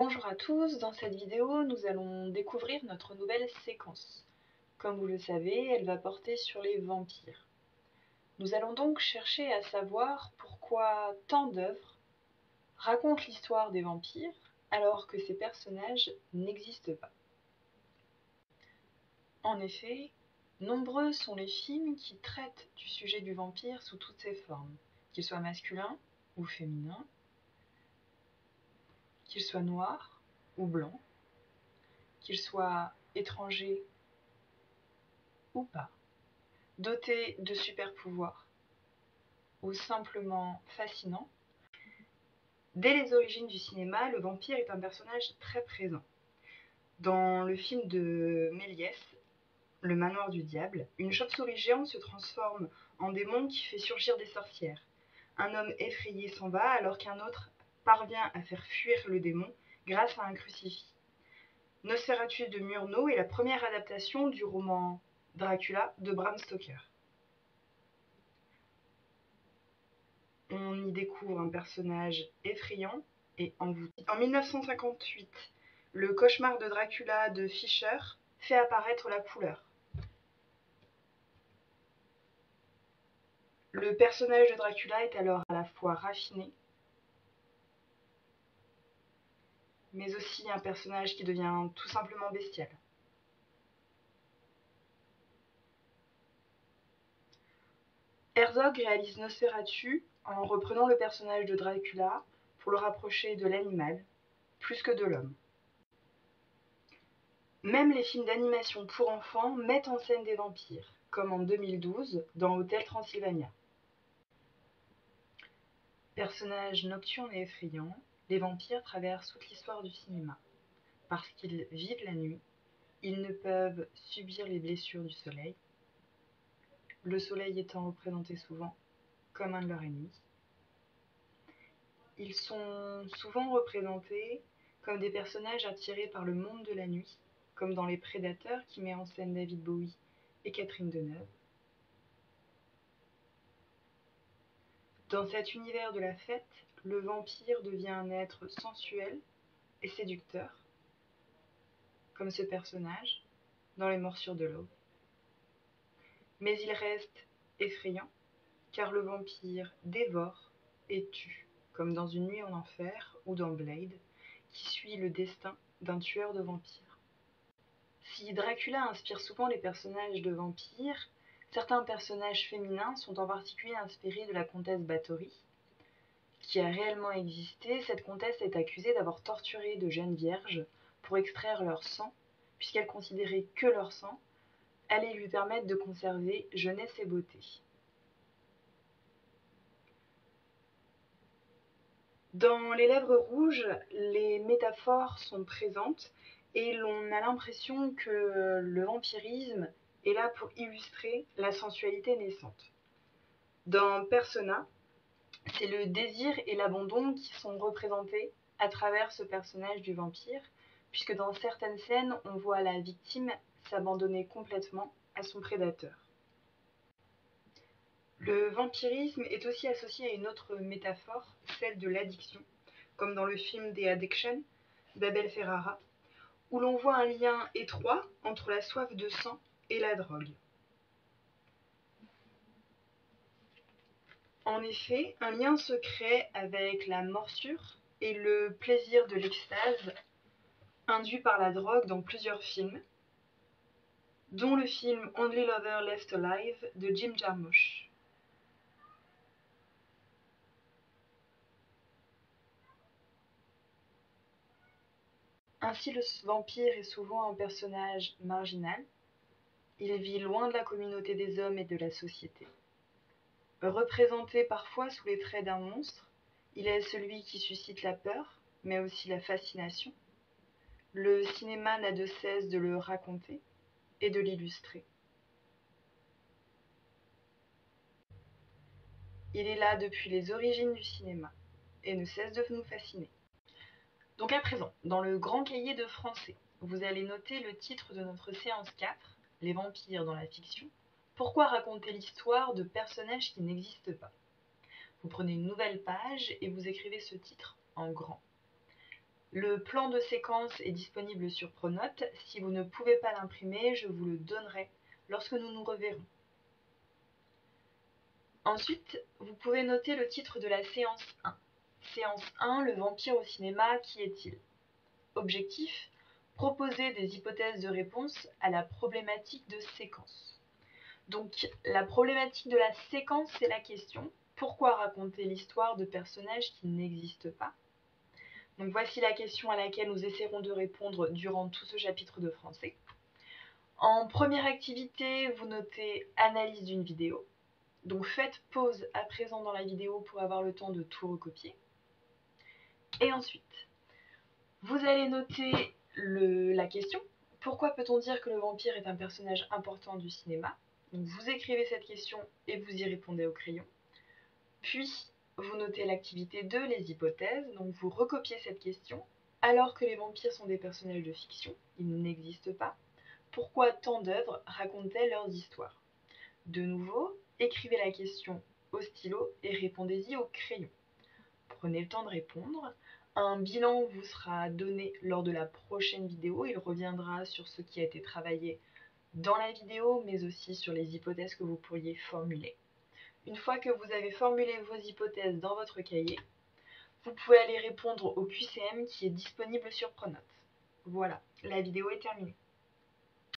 Bonjour à tous, dans cette vidéo nous allons découvrir notre nouvelle séquence. Comme vous le savez, elle va porter sur les vampires. Nous allons donc chercher à savoir pourquoi tant d'œuvres racontent l'histoire des vampires alors que ces personnages n'existent pas. En effet, nombreux sont les films qui traitent du sujet du vampire sous toutes ses formes, qu'il soit masculin ou féminin, qu'il soit noir ou blanc, qu'il soit étranger ou pas, doté de super pouvoirs ou simplement fascinant. Dès les origines du cinéma, le vampire est un personnage très présent. Dans le film de Méliès, Le Manoir du Diable, une chauve-souris géante se transforme en démon qui fait surgir des sorcières. Un homme effrayé s'en va alors qu'un autre parvient à faire fuir le démon grâce à un crucifix. Nosferatu de Murnau est la première adaptation du roman Dracula de Bram Stoker. On y découvre un personnage effrayant et envoûtant. En 1958, le cauchemar de Dracula de Fischer fait apparaître la couleur. Le personnage de Dracula est alors à la fois raffiné, mais aussi un personnage qui devient tout simplement bestial. Herzog réalise Nosferatu en reprenant le personnage de Dracula pour le rapprocher de l'animal, plus que de l'homme. Même les films d'animation pour enfants mettent en scène des vampires, comme en 2012 dans Hôtel Transylvania. Personnages nocturnes et effrayants, les vampires traversent toute l'histoire du cinéma. Parce qu'ils vivent la nuit, ils ne peuvent subir les blessures du soleil, le soleil étant représenté souvent comme un de leurs ennemis. Ils sont souvent représentés comme des personnages attirés par le monde de la nuit, comme dans Les Prédateurs qui met en scène David Bowie et Catherine Deneuve. Dans cet univers de la fête, le vampire devient un être sensuel et séducteur, comme ce personnage dans Les Morsures de l'Aube. Mais il reste effrayant, car le vampire dévore et tue, comme dans Une nuit en enfer ou dans Blade, qui suit le destin d'un tueur de vampires. Si Dracula inspire souvent les personnages de vampires, certains personnages féminins sont en particulier inspirés de la comtesse Bathory, qui a réellement existé. Cette comtesse est accusée d'avoir torturé de jeunes vierges pour extraire leur sang, puisqu'elle considérait que leur sang allait lui permettre de conserver jeunesse et beauté. Dans Les Lèvres rouges, les métaphores sont présentes et l'on a l'impression que le vampirisme est là pour illustrer la sensualité naissante. Dans Persona, c'est le désir et l'abandon qui sont représentés à travers ce personnage du vampire, puisque dans certaines scènes, on voit la victime s'abandonner complètement à son prédateur. Le vampirisme est aussi associé à une autre métaphore, celle de l'addiction, comme dans le film The Addiction d'Abel Ferrara, où l'on voit un lien étroit entre la soif de sang et la drogue. En effet, un lien se crée avec la morsure et le plaisir de l'extase induit par la drogue dans plusieurs films, dont le film Only Lover Left Alive de Jim Jarmusch. Ainsi, le vampire est souvent un personnage marginal. Il vit loin de la communauté des hommes et de la société. Représenté parfois sous les traits d'un monstre, il est celui qui suscite la peur, mais aussi la fascination. Le cinéma n'a de cesse de le raconter et de l'illustrer. Il est là depuis les origines du cinéma et ne cesse de nous fasciner. Donc à présent, dans le grand cahier de français, vous allez noter le titre de notre séance 4, Les vampires dans la fiction. Pourquoi raconter l'histoire de personnages qui n'existent pas? Vous prenez une nouvelle page et vous écrivez ce titre en grand. Le plan de séquence est disponible sur Pronote. Si vous ne pouvez pas l'imprimer, je vous le donnerai lorsque nous nous reverrons. Ensuite, vous pouvez noter le titre de la séance 1. Séance 1, le vampire au cinéma, qui est-il? Objectif, proposer des hypothèses de réponse à la problématique de séquence. Donc, la problématique de la séquence, c'est la question. Pourquoi raconter l'histoire de personnages qui n'existent pas? Donc, voici la question à laquelle nous essaierons de répondre durant tout ce chapitre de français. En première activité, vous notez analyse d'une vidéo. Donc, faites pause à présent dans la vidéo pour avoir le temps de tout recopier. Et ensuite, vous allez noter la question. Pourquoi peut-on dire que le vampire est un personnage important du cinéma? Donc vous écrivez cette question et vous y répondez au crayon. Puis, vous notez l'activité 2, les hypothèses. Donc vous recopiez cette question. Alors que les vampires sont des personnages de fiction, ils n'existent pas, pourquoi tant d'œuvres racontent-elles leurs histoires? De nouveau, écrivez la question au stylo et répondez-y au crayon. Prenez le temps de répondre. Un bilan vous sera donné lors de la prochaine vidéo. Il reviendra sur ce qui a été travaillé dans la vidéo, mais aussi sur les hypothèses que vous pourriez formuler. Une fois que vous avez formulé vos hypothèses dans votre cahier, vous pouvez aller répondre au QCM qui est disponible sur Pronote. Voilà, la vidéo est terminée.